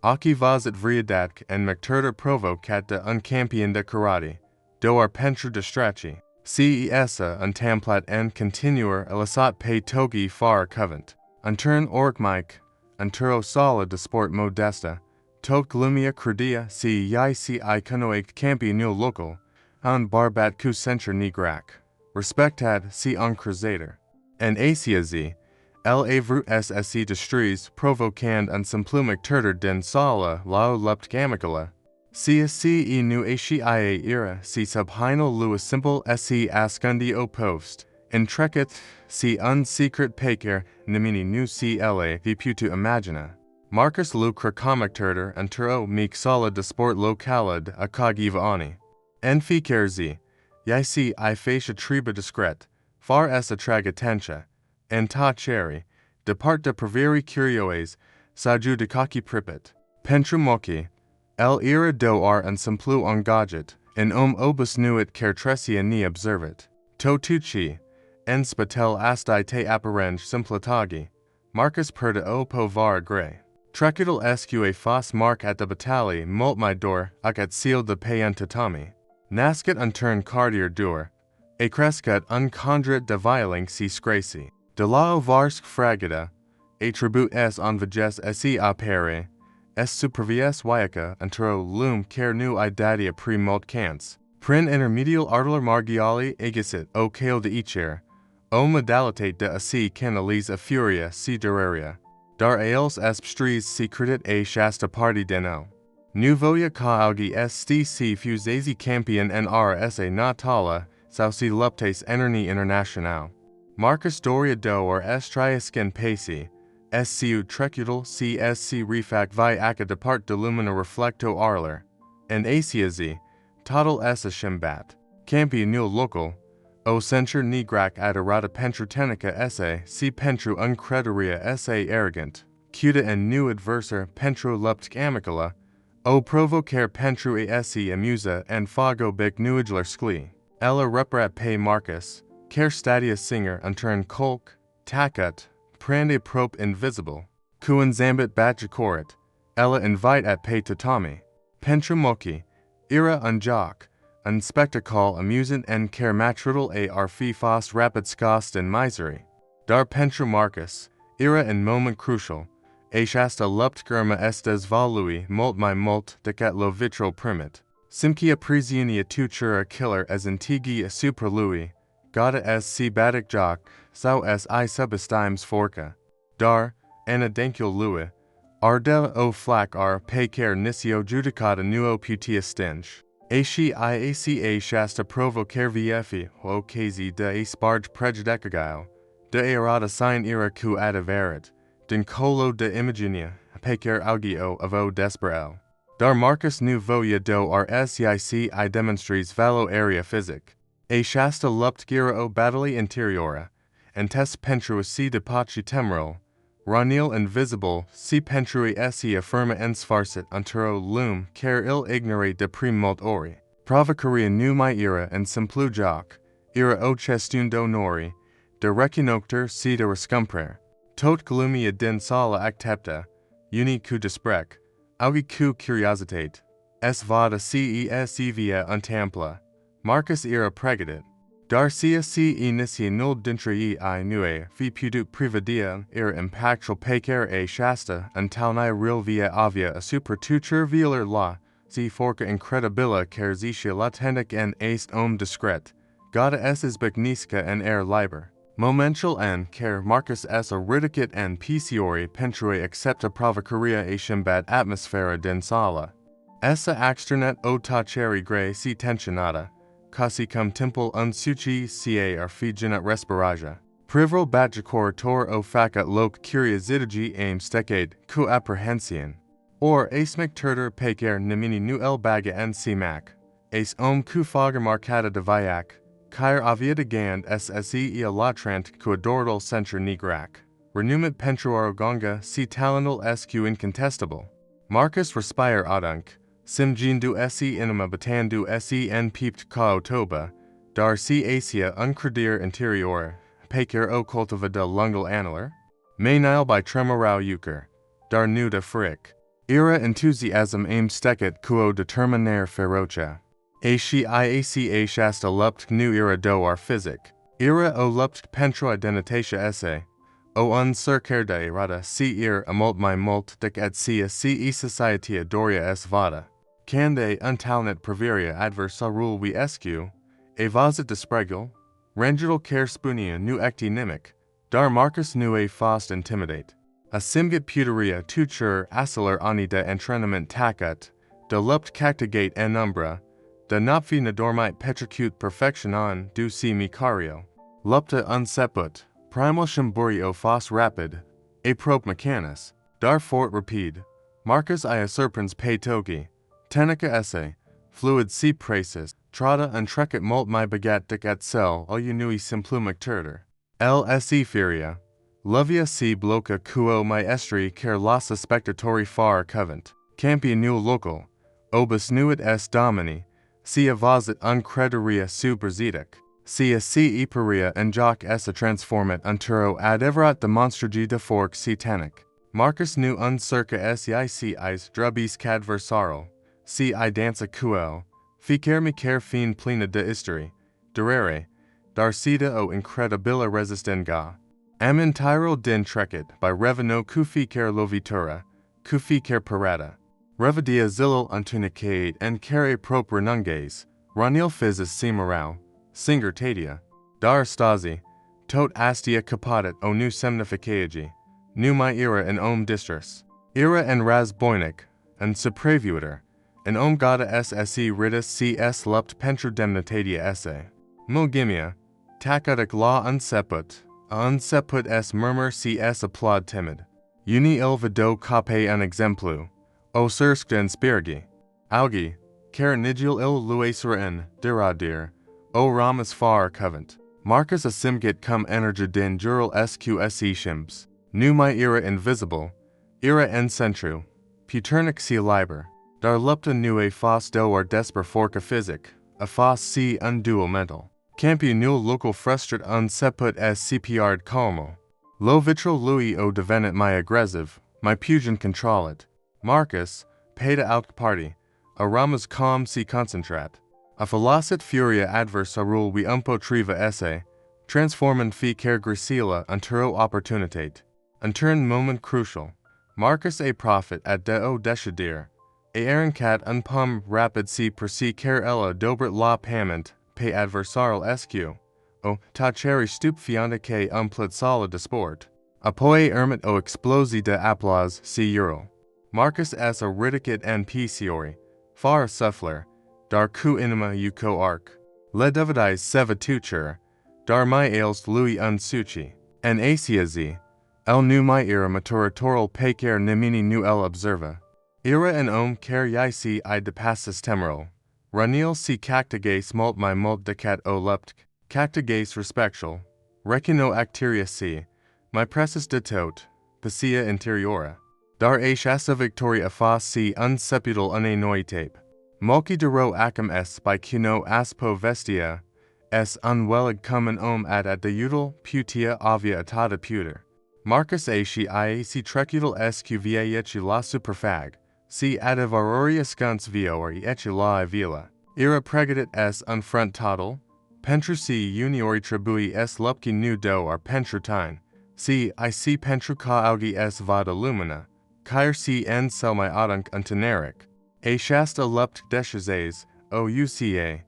Aki vazit vriadatk en mcturder provocat de uncampion de karate, doar pentru distraci. Cesa untamplat en continuer lăsat pe togi far cuvant. Untern oricmic, untero sala de sport modesta, tot glumia credia si iconoic campi nul local, un barbat cu centre nigrac. Respectad si cruzader. En asia z, vrut sse distries provocand un simplumic turder den sala lao lupt gamicala. Si nu ia ira si subhinal luis simple se ascundi o post, entrecet si un secret pacer nemini nu cla viputu imagina. Marcus lucra comic turder entero mic sala de sport localid a cogiva ani. En ficer z, si I facia triba discret, far essa tragatentia, en ta cherry, depart de proveri curioes, saju de coci pripet, pentru moci, ira doar un simplu engaget, en obus nuit cartresia ni observit. To tuci, en spatel asti te apparenge simpletagi, Marcus per de o povar gray. Trecidal sqa fas mark at the battali molt my door, ac at seal de payentatami. Nascat untern cardier dur, a crescat uncondret de violing si scraci. De lao varsk fragida, a tribut s on viges se apere, s supervies viaca entero lum care nu idadia pre molt cants. Prin intermedial artiler margiali egisit o cale de icher, o modalitate de asi canalise a furia si duraria. Dar aels espstries si credit a shasta party deno. Nuvoia ca algi stc fusesi campion nrsa natala, sau si luptes enerni international. Marcus Doria do or estriasken pacey, scu trecidal csc refac vi aca depart de lumina reflecto arler, and asia z, total s a shimbat, campion nul local, o censure nigrac aderata pentru tenica esse, si pentru uncrederia esse arrogant, cuta and nu adverser pentru lupt amicala, o provocar pentru esse amusa and fago bec nuigler scli. Ella reprat pe Marcus, care stadia singer untern colc, tacut, prande prop invisible, cuen zambit batjacorit, ella invite at pe tatami. Pentru moci, ira unjoc, un spectacle amusant en care matridal ar fas rapid scost and misery. Dar pentru Marcus, ira in moment crucial, a shasta lupt germa estes valui molt my molt decat lo vitro primit. Simcia presiunia tutura killer as intigi a superlui, gada as si batic joc, sau as I subestimes forca. Dar, anadencul lui, arde o flac ar pe care nisio judicata nuo putia stinge. Aci iaca shasta provocar vfi o kz de a sparge prejudicagile, de errata sign ira cu adaverit, din colo de imaginia, pecer augio avo desperel. Dar Marcus nu voia do rsic I demonstries valo area physic. A shasta lupt gira o battali interiora, and test pentrua si de paci temeral, ranil invisible si pentrui esse affirma ens farsit untero lum care ill ignore de prim molt ori. Provocaria nu my ira and simplu joc, ira o chestundo nori, de recinocter si de rescumprer. Tot glumia din sala actepta, uni cu disprec, augi cu curiositate, es vada cesevia untampla. Marcus ira pregadit. Darcia si initia nul dintrii I nue, vi pudut privadia, ira impactual pecer a shasta, untalni real via avia a supertutur vieler la, si forca incredibila carzitia latendic en est discret, gada esses begnisca en liber. Momential en care Marcus s a ridicit en piciori pentrui accepta provocaria a shimbat atmosfera den sala. Essa externet o taceri gray si tensionata, casi cum temple unsuci ca ar figinat respiraja. Privro batjacor tor o facat loc curiositigi aim stecade cu apprehension. Or asmic turder pecer nemini nu baga en simac. Ace cu fager marcata de viac. Caer avia de gand sse latrant cu adorable centre nigrac. Renumit pentruaro gonga si talonal sq incontestable. Marcus respire adunc, sim du se inima batandu sen peept ca otoba, dar si asia uncredir interior, pecer o cultiva de lungal annular. May nile by tremorau eucher, dar nu de fric. Ira enthusiasm aim steket kuo determinare ferocia. Iaca shasta lupt gnu ira do ar physic. Ira o lupt pentro identitatia esse. O uncircerda errata si amult my mult dic et sia ci societia doria es vada. Cande untalnet proveria adversa rule we escu, evasit despregul, rangidal care spunia nu ecti nimic, dar Marcus nu a fast intimidate. A simgit puteria tutur acilar ani de entrenament tacat, de lupt cactigate en umbra, de napfi nadormite petricute perfectionan du si micario. Lupta unseput, primal shimburio fos rapid, a prop mechanis, dar fort rapide, Marcus ia serpens pe togi, tenica esse, fluid si praesis, trada untrecet mult my begat dic et cell o unui simplumic turter. Lse furia, lovia si bloca quo maestri cer lassa spectatori far covent, campia nul local, obus nuit es domini, si avasit uncrederia subrasidic, si iperia and joc essa transformat unturo ad everat demonstragi de forc si tanic. Marcus nu uncirca sic is drubis cadversaro, si I danza quel, ficer micer fin plena de isteri, durere, darcida o incredibila resistenga. Amin tyro din trecet by reveno cuficer lovitura, cuficer parata. Revidia zilil untunicade and care prop renunges, ranil physis simorau, singer tadia, dar stasi, tot astia capodet o nu semnificaegi, nu my ira and om distris, ira and ras boinic, and supravuiter, and om gada sse ridus cs lupt pentra demnitatia esse. Mulgimia, tacadic law unseput s murmur cs applaud timid, uni il vido cape un exemplu, o surskden spirgi, augi, carinigil il lueseren, diradir, o ramus far covent. Marcus asimgit cum energia din jural sqse shims, nu my ira invisible, ira en centru, puternic si liber, dar lupta nu a fos do ar desper forca physic, a fos si undual mental. Campi nul local frustrat unseput s cpard calmo. Lo vitral lui o devenit my aggressive, my pugen controlit. Marcus, peda aut party, a ramus calm si concentrat. A velocit furia adversa rule we triva esse, transformant fi care gracila unturo opportunitate. Untern moment crucial. Marcus a prophet at deo decidir. A erencat unpum rapid si per si care ella dobrit la pament, pe adversarial sq. O taceri stup fianda que umplit sala de sport. Apoe ermit o explosi de applause si euro. Marcus s a ridicit en piciori, far suffler, dar cu inima uco arc. Le davidis seva tutur, dar my ails lui unsuci, en asiazi, el nu my ira maturatoral pecer nimini nu el observa. Ira en om cer si I de passus temerol. Ranil si cactiges mult my mult decat o lupt, cactiges respectual, recino acteria si, my pressus de tot, passia interiora. Dar a shasta victoria fas si unseputal une noitape. Mulci dero acum s by cuno aspo vestia, s unwelig common ad deudal putia avia atata puter. Marcus a si iac trecutal sqva eci la superfag, si adivaroria scuns vio or eci la vila. Ira pregadit s unfront total, pentru si uniori tribui s lupki nu do ar pentrutine, si pentru ca augi s vada lumina, caer si en selmi adunc unteneric. A shasta lupt deshazes, o uca,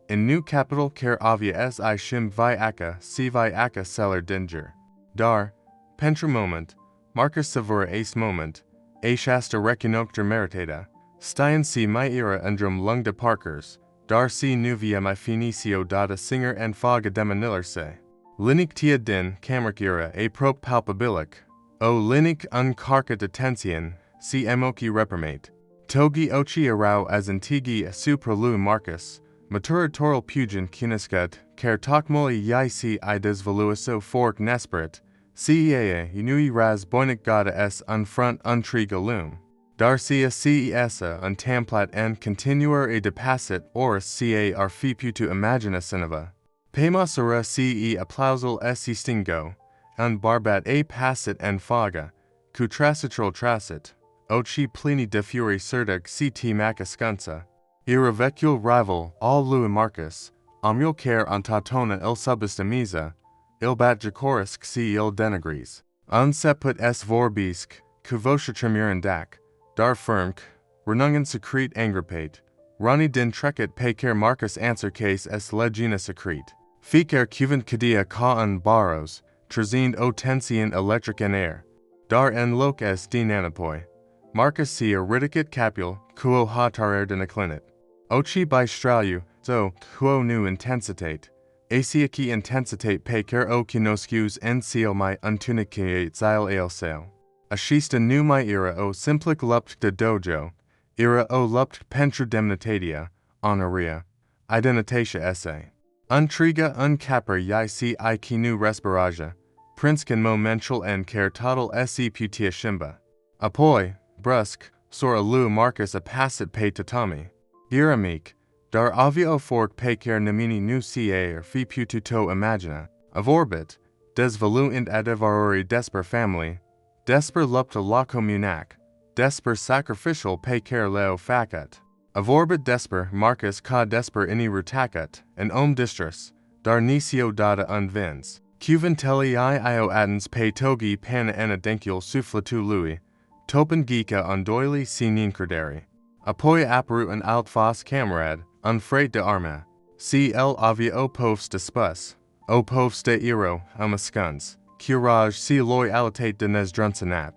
in new capital care avia s I shim vi aka si vi aka seller dinger. Dar, pentra moment, Marcus savura ace moment, a shasta recinoctor meritata, stien si my ira undrum lung de parkers, dar si nuvia my finicio data singer and faga demaniller se. Linic tia din cameric ira a prop palpabilic, o linic uncarca detention, si emoci reprimate. Togi ochi arau as antigi supralu Marcus, maturatoral pugen cuniscat, cer tocmoli si ides voluiso forc nesperit, cea unui ras boinic gada s unfront untriga lum. Darcia cesa untamplat en continuer e depassit oris ca arfiputu imagina cineva. Pemasura ce applausal esse stingo, un barbat a passit en faga, cutracitral tracit. Oci plini de furi certug ct macascunsa. Ira vecul rival, all lui Marcus, amul care antatona il subistemisa, il bat jacorisc si il denegris. Unseput s vorbisc, kuvosha tremurandac, dar firmc, renungen secrete angripate. Rani din trecet pecer Marcus answer case s legina secrete. Fecer cuvent cadia ca un barros, trezine o tension electric en air. Dar en loc s dinanapoi. Marcus sia ridicit capul, quo hatarer deneclinit. Oci by stralu, zo, quo nu intensitate. Asiaci intensitate pecer o kinoscus en seal my untuniciate zile ale sale. Ashista nu my ira o simplic lupt de dojo, ira o lupt pentra demnitatia, honoria, identitatia esse. Untriga uncaper yi si I kinu respiraja, prince can momental en care total se putia shimba. Apoi, brusque, sor alu Marcus a passit pe tatami. Iramic, dar avio fork pecer nemini nu ca or fi pututo imagina, of orbit, des voluint adevarori desper family, desper lupta la communac, desper sacrificial pecer leo facat. Of orbit desper Marcus ca desper ini rutacat, and distris, dar nicio data unvins. Cuventelli io addens pe togi pana anadencul sufflatu lui, topen gica undoili sinin crederi. Apoi apparu an alt fos camarad, unfreit de arma. Cl avia o povs de spus, o povs de iro, amascuns, curage si loi alitate de nesdrunsanat.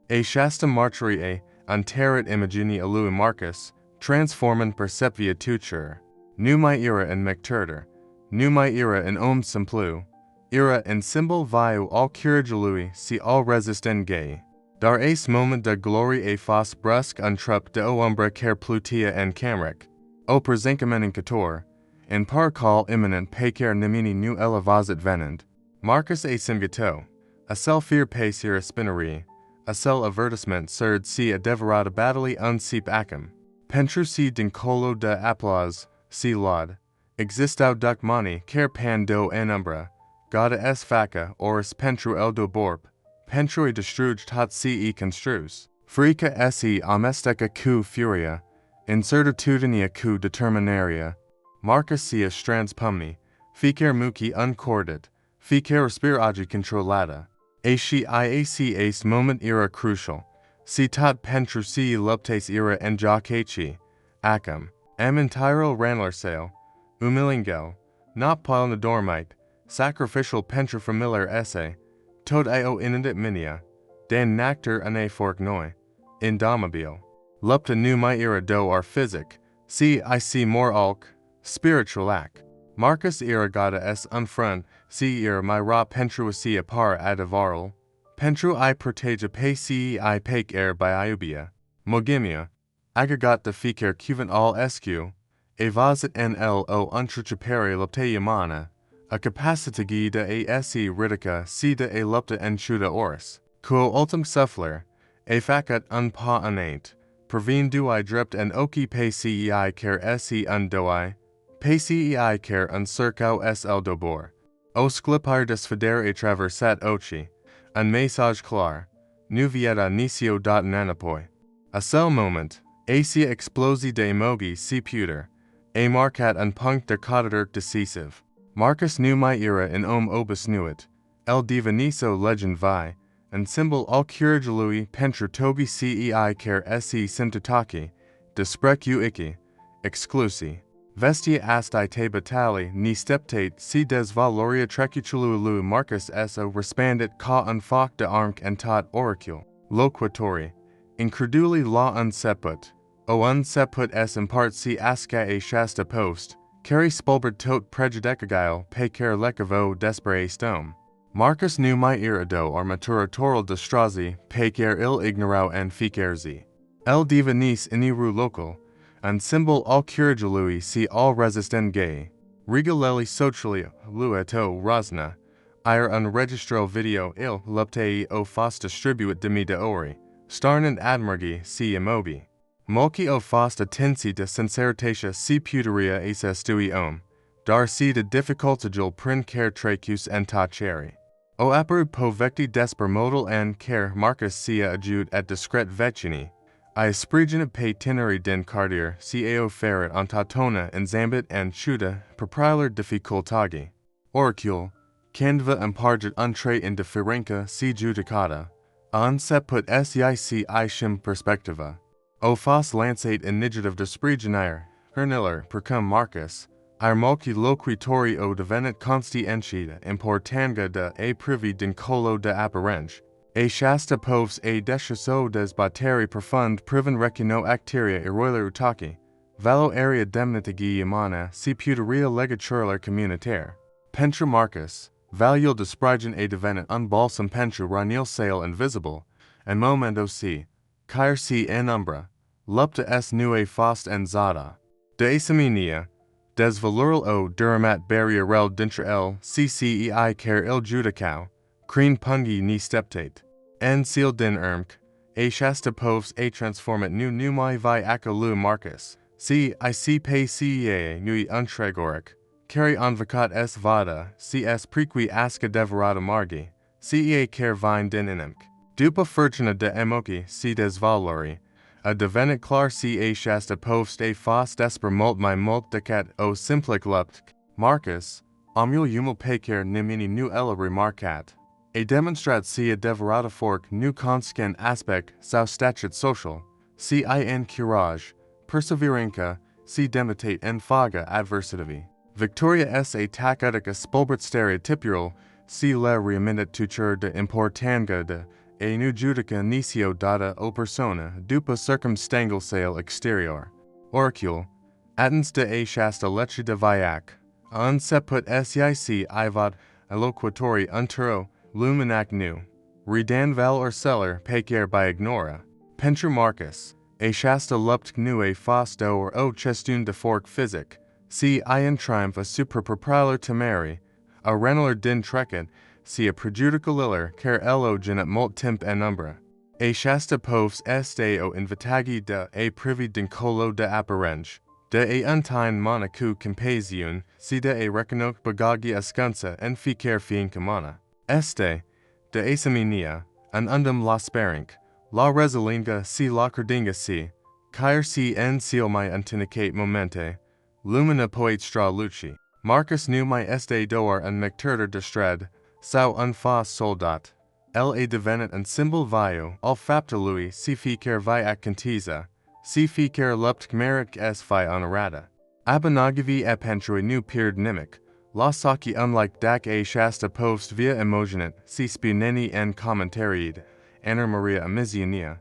A shasta martyri unterit imagini alui Marcus, transformen percepvia tuture. Nu my ira en mecturter, nu my ira en simplu, ira en symbol viu all curagelui si all resisten gay. Dar ace moment de glory a fos brusque untrup de o umbra care plutia en camrec, o perzincamen cator, en par call imminent pecer nemini nu elevazit venend. Marcus a simvito, a cell fear pe sira spinnery, a cell avertisement surd si a deverata battali unsip acum. Pentru si dincolo de applause, si laud. Existau duc mani care pan do en umbra, gauda es faca oris pentru el do borp. Pentrui destruge tot ce construs. Frica se amesteca q furia, incertitudinia q determinaria. Marcus sia strands pumni, ficer muci uncordit, ficer respiragi controlata. Aci iac ace moment era crucial. Si tot pentru si luptes era en jacci, acum, am entiro ranler sale, umilingel, not pile nadormite, sacrificial pentra familiar esse, tot io inundit minia, dan nacter ane fork noi, indomabile. Lupta nu my era do ar physic, si I see more alc, spiritual ac. Marcus era gata s unfront, si era my ra pentru si par adivaral, pentru I proteja pe si I pake air by iubia, mogimia, agagat de ficer cuvent all sq, evazit nlo untruchipere lupteia mana, a capacitigi de a se ridica si de a lupta enchuda oris, quo ultim suffler, a facat unpa anate, provene dui drept en oci pe cei care se undoi, pe cei care uncircau sl dobor, o sclipar desfidere traversat oci, un message clar, nu vieta nicio dot nanapoi. A cell moment, acia explosi de emogi si puter, a marcat unpunct de caudator decisive. Marcus nu my era in obus nuit, el diviniso legend vi, and symbol al curagelui pentra togi cei care se symptotaki, desprec iki, exclusi. Vestia asti te batali ni steptate si des valoria trecuchulu Marcus eso respandit ca unfoc de armc and tot oracule, loquitori, increduli la unseput, o unseput es impart si asca a shasta post, carry spulbert tot prejudicagile pe care lecavo despere stom. Marcus nu my irido armaturatoral destrazi pe care il ignorau en ficerzi. El divinis iniru local, and symbol al curagelui si al resisten gay. Regalelli socialia, lueto rosna, ire unregistro video il luptei o fos distribuit demi de ori, starnant admirgi si imobi. Mulci o fos attensi de sinceritatia si puteria esa stui dar si de difficultagil prin care tracus en taceri. O apparud povecti desper modal en care Marcus sia adjud et discret vecini, I asprigina pe tineri den cardier, cao ferret ontatona en zambit and chuda, proprialar difficultagi. Oricule, candva imparget untre in differenca si judicata, an seput sic ishim perspectiva. O fos lancate inigative desprigenire, herniller, percum Marcus, ir mulci loquitori o devenit constientida importanga de a privi dincolo de apparenge, a shasta povs a desciso des bateri profund priven recino acteria eroiler utaci, valo area demnitigi imana si puteria legaturler communitaire. Pentra Marcus, valuel desprigen a devenit unbalsam pentra ranil sail invisible, and momento si, caer si en umbra, lupta s nue fost en zada. De aseminia, des valural o duramat barrier dintra l ccei care il judicau, creen pungi ni steptate. En seal din a shasta povs a transformat nu numai vi acolu Marcus, si pe cea nui untregoric, carry onvacat s vada, cs prequi asca devorata margi, cea care vine din inimc. Dupa fortuna de emoci si des valori, a devenit clar ca shasta povst a fos desper mult my mult decat o simplic lupt, Marcus, omul humil pecer nimini nu ella remarcat. A demonstrat sia devorata forc nu conscen aspect sau statut social, cin curage, perseveranca, si demitate en faga adversitavi. Victoria s a tacutica spulbert stereotypural, si le reminit tutur de importanga de a nu judica nicio data o persona dupa circumstangle sale exterior. Oricule, attens de a shasta leche de viac, un seput sic ivad eloquatori untero, luminac nu. Redan val or celler pecer by ignora. Pentra Marcus, a shasta lupt nu a fos do or o chestun de forc physic, si in triumph a superproprialar temeri, a reneler din trecet, si a prejudical iller care elo genet mult timp en umbra. A shasta povs este o invitagi de a privi dincolo de apparenge, de a untine monacu compasiun, si de a reconoc bagagi ascunsa en ficer fiincamana. Este, de aseminia, an undum la sparinc, la resolinga si la cordinga si, caer si en seal my antinicate momente, lumina poet stra luci. Marcus nu my este doar an necturter destred, sau un fos soldat. La devenit an symbol vio, al fapta lui si ficer viac contiza, si ficer lupt gmeric s fi honorata. Abanagivi epentrui nu peerd nimic, la saki unlike dac a shasta post via emotionet, si spuneni en commentariid, aner Maria amisionia,